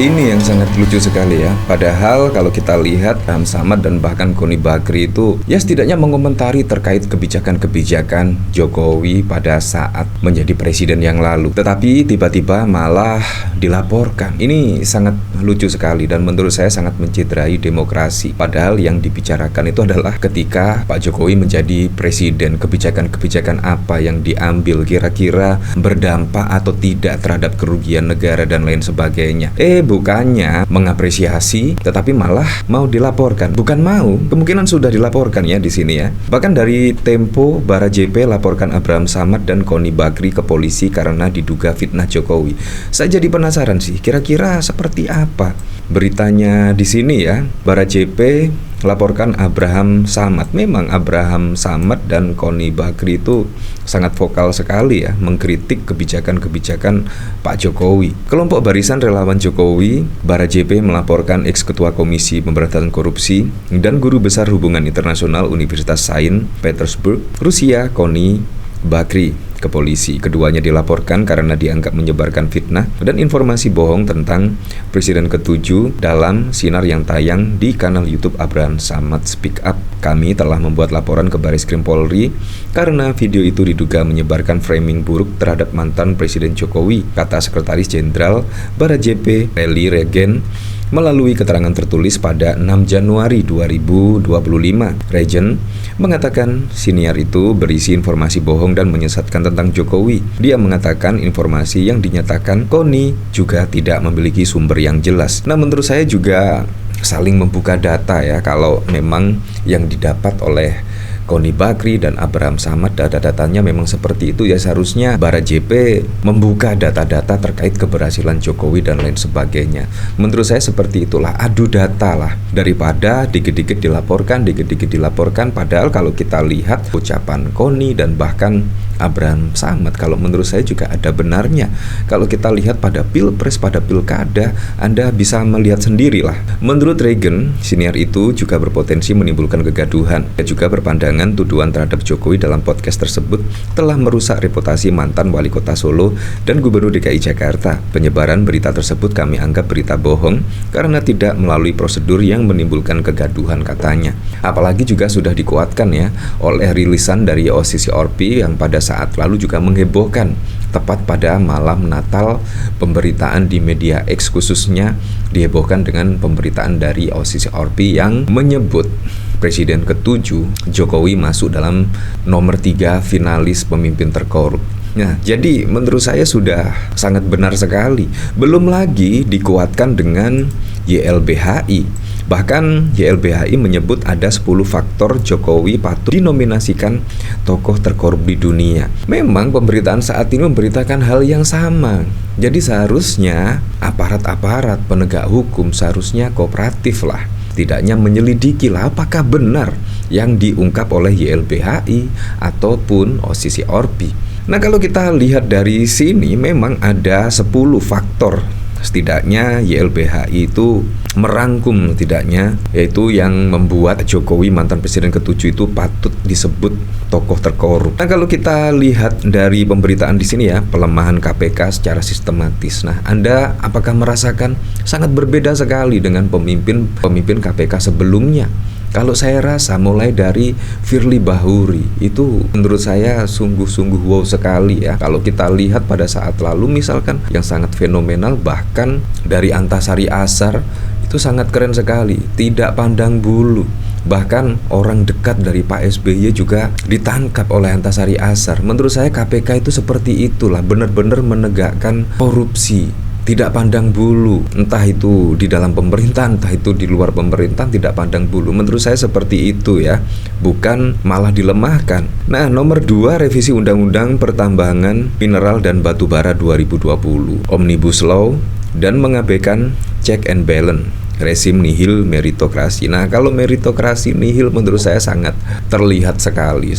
Ini yang sangat lucu sekali ya. Padahal kalau kita lihat Abraham Samad dan bahkan Koni Bakri itu ya setidaknya mengomentari terkait kebijakan-kebijakan Jokowi pada saat menjadi presiden yang lalu. Tetapi tiba-tiba malah dilaporkan. Ini sangat lucu sekali dan menurut saya sangat mencederai demokrasi. Padahal yang dibicarakan itu adalah ketika Pak Jokowi menjadi presiden, kebijakan-kebijakan apa yang diambil kira-kira berdampak atau tidak terhadap kerugian negara dan lain sebagainya. Bukannya mengapresiasi, tetapi malah mau dilaporkan. Bukan mau, kemungkinan sudah dilaporkan ya di sini ya. Bahkan dari Tempo, Bara JP laporkan Abraham Samad dan Koni Bakri ke polisi karena diduga fitnah Jokowi. Saya jadi penasaran sih, kira-kira seperti apa beritanya di sini ya. Bara JP laporkan Abraham Samad. Memang Abraham Samad dan Koni Bakri itu sangat vokal sekali ya mengkritik kebijakan-kebijakan Pak Jokowi. Kelompok Barisan Relawan Jokowi, Bara JP melaporkan ex-ketua Komisi Pemberantasan Korupsi dan Guru Besar Hubungan Internasional Universitas Saint Petersburg, Rusia, Koni Bakri ke polisi. Keduanya dilaporkan karena dianggap menyebarkan fitnah dan informasi bohong tentang Presiden ke-7 dalam sinar yang tayang di kanal YouTube Abraham Samad Speak Up. Kami telah membuat laporan ke Baris Krim Polri karena video itu diduga menyebarkan framing buruk terhadap mantan Presiden Jokowi, kata Sekretaris Jenderal Bara JP Eli Regen melalui keterangan tertulis pada 6 Januari 2025. Regen mengatakan siniar itu berisi informasi bohong dan menyesatkan tentang Jokowi. Dia mengatakan informasi yang dinyatakan Koni juga tidak memiliki sumber yang jelas. Nah, menurut saya juga saling membuka data ya. Kalau memang yang didapat oleh Koni Bakri dan Abraham Samad data-datanya memang seperti itu ya, seharusnya Bara JP membuka data-data terkait keberhasilan Jokowi dan lain sebagainya. Menurut saya seperti itulah, adu data lah, daripada dikit-dikit dilaporkan. Padahal kalau kita lihat ucapan Koni dan bahkan Abraham Samad, kalau menurut saya juga ada benarnya. Kalau kita lihat pada pilpres, pada pilkada, Anda bisa melihat sendirilah. Menurut Regen, siniar itu juga berpotensi menimbulkan kegaduhan. Dia juga berpandangan tuduhan terhadap Jokowi dalam podcast tersebut telah merusak reputasi mantan wali kota Solo dan gubernur DKI Jakarta. Penyebaran berita tersebut kami anggap berita bohong karena tidak melalui prosedur yang menimbulkan kegaduhan, katanya. Apalagi juga sudah dikuatkan ya oleh rilisan dari OSIS Orpi yang pada saat lalu juga menghebohkan tepat pada malam Natal. Pemberitaan di media X khususnya dihebohkan dengan pemberitaan dari OSIS Orpi yang menyebut Presiden ke-7 Jokowi masuk dalam nomor 3 finalis pemimpin terkorup. Nah, jadi menurut saya sudah sangat benar sekali. Belum lagi dikuatkan dengan YLBHI. Bahkan YLBHI menyebut ada 10 faktor Jokowi patut dinominasikan tokoh terkorup di dunia. Memang pemberitaan saat ini memberitakan hal yang sama. Jadi seharusnya aparat-aparat penegak hukum seharusnya kooperatif lah. Setidaknya menyelidiki lah apakah benar yang diungkap oleh YLBHI ataupun OSIS Orpi. Nah, kalau kita lihat dari sini memang ada 10 faktor. Setidaknya YLBHI itu merangkum setidaknya, yaitu yang membuat Jokowi mantan presiden ke-7 itu patut disebut tokoh terkorup. Nah, kalau kita lihat dari pemberitaan di sini ya, pelemahan KPK secara sistematis. Nah, Anda apakah merasakan sangat berbeda sekali dengan pemimpin KPK sebelumnya? Kalau saya rasa mulai dari Firly Bahuri itu menurut saya sungguh-sungguh wow sekali ya. Kalau kita lihat pada saat lalu misalkan yang sangat fenomenal, bahkan dari Antasari Azhar itu sangat keren sekali, tidak pandang bulu. Bahkan orang dekat dari Pak SBY juga ditangkap oleh Antasari Azhar. Menurut saya KPK itu seperti itulah, benar-benar menegakkan korupsi, tidak pandang bulu, entah itu di dalam pemerintahan, entah itu di luar pemerintahan, tidak pandang bulu. Menurut saya seperti itu ya, bukan malah dilemahkan. Nah, nomor 2, revisi Undang-Undang Pertambangan Mineral dan Batubara 2020, Omnibus Law, dan mengabaikan check and balance, rezim nihil meritokrasi. Nah, kalau meritokrasi nihil menurut saya sangat terlihat sekali.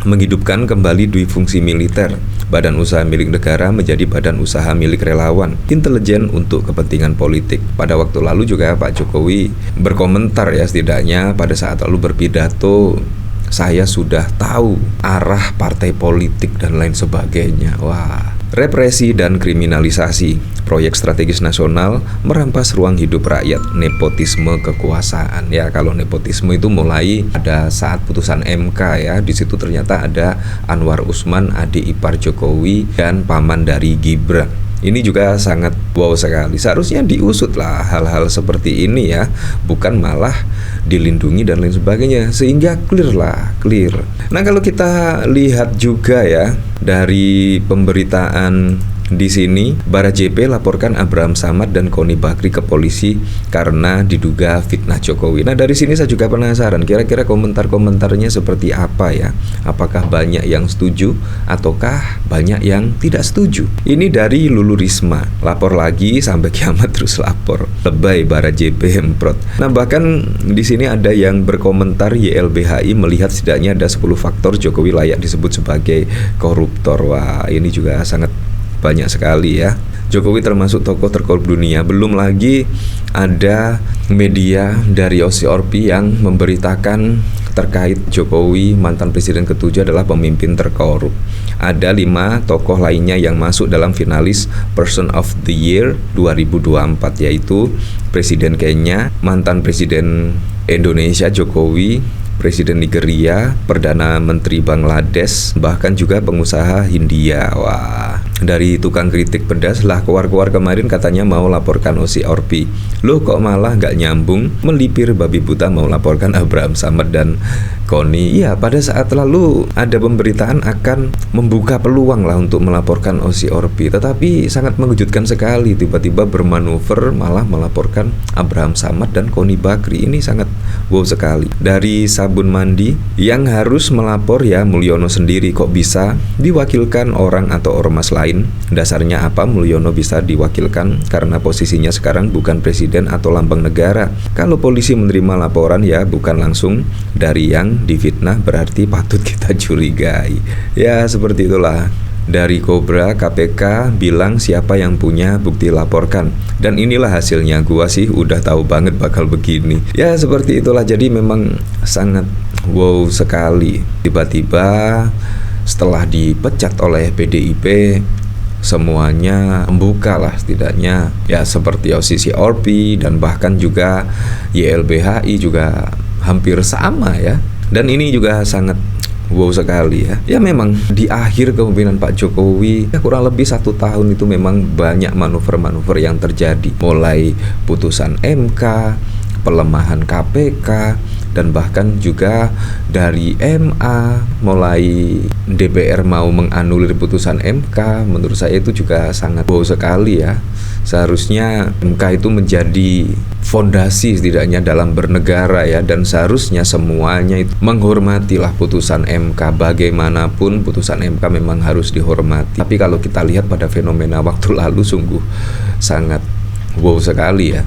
Menghidupkan kembali dui fungsi militer, badan usaha milik negara menjadi badan usaha milik relawan, intelijen untuk kepentingan politik. Pada waktu lalu juga Pak Jokowi berkomentar ya, setidaknya pada saat lalu berpidato, saya sudah tahu arah partai politik dan lain sebagainya. Wah, Represi dan kriminalisasi, proyek strategis nasional merampas ruang hidup rakyat, nepotisme kekuasaan. Ya, kalau nepotisme itu mulai ada saat putusan MK ya. Di situ ternyata ada Anwar Usman, adik ipar Jokowi dan paman dari Gibran. Ini juga sangat wow sekali. Seharusnya diusut lah hal-hal seperti ini ya, bukan malah dilindungi dan lain sebagainya, sehingga clear. Nah, kalau kita lihat juga ya dari pemberitaan di sini, Bara JP laporkan Abraham Samad dan Koni Bakri ke polisi karena diduga fitnah Jokowi. Nah, dari sini saya juga penasaran, kira-kira komentar-komentarnya seperti apa ya? Apakah banyak yang setuju ataukah banyak yang tidak setuju? Ini dari Lulu Risma, lapor lagi sampai kiamat terus lapor. Lebay Bara JP hemprot. Nah, bahkan di sini ada yang berkomentar YLBHI melihat setidaknya ada 10 faktor Jokowi layak disebut sebagai koruptor. Wah, ini juga sangat banyak sekali ya. Jokowi termasuk tokoh terkorup dunia. Belum lagi ada media dari OSI-ORPI yang memberitakan terkait Jokowi mantan presiden ke-7 adalah pemimpin terkorup. Ada 5 tokoh lainnya yang masuk dalam finalis Person of the Year 2024, yaitu Presiden Kenya, mantan Presiden Indonesia Jokowi, Presiden Nigeria, Perdana Menteri Bangladesh, bahkan juga pengusaha Hindia. Wah, dari tukang kritik pedas lah keluar-keluar kemarin katanya mau laporkan OSI-ORPI. Loh, kok malah nggak nyambung, melipir babi buta mau laporkan Abraham Samad dan Koni. Ya, pada saat lalu ada pemberitaan akan membuka peluang lah untuk melaporkan OSI-ORPI, tetapi sangat mengejutkan sekali tiba-tiba bermanuver malah melaporkan Abraham Samad dan Koni Bakri. Ini sangat wow sekali. Dari sabun mandi yang harus melapor ya Mulyono sendiri, kok bisa diwakilkan orang atau ormas lain? Dasarnya apa Mulyono bisa diwakilkan? Karena posisinya sekarang bukan presiden atau lambang negara. Kalau polisi menerima laporan ya bukan langsung dari yang difitnah, berarti patut kita curigai. Ya, seperti itulah. Dari Kobra, KPK bilang siapa yang punya bukti laporkan. Dan inilah hasilnya, gua sih udah tahu banget bakal begini. Ya, seperti itulah. Jadi memang sangat wow sekali. Tiba-tiba setelah dipecat oleh PDIP, semuanya membuka lah setidaknya. Ya, seperti OSI-ORPI dan bahkan juga YLBHI juga hampir sama ya. Dan ini juga sangat wow sekali ya. Ya, memang di akhir kepemimpinan Pak Jokowi ya, kurang lebih 1 tahun itu memang banyak manuver-manuver yang terjadi. Mulai putusan MK, pelemahan KPK, dan bahkan juga dari MA, mulai DPR mau menganulir putusan MK. Menurut saya itu juga sangat wow sekali ya. Seharusnya MK itu menjadi fondasi setidaknya dalam bernegara ya, dan seharusnya semuanya itu menghormatilah putusan MK. Bagaimanapun putusan MK memang harus dihormati. Tapi kalau kita lihat pada fenomena waktu lalu sungguh sangat wow sekali ya.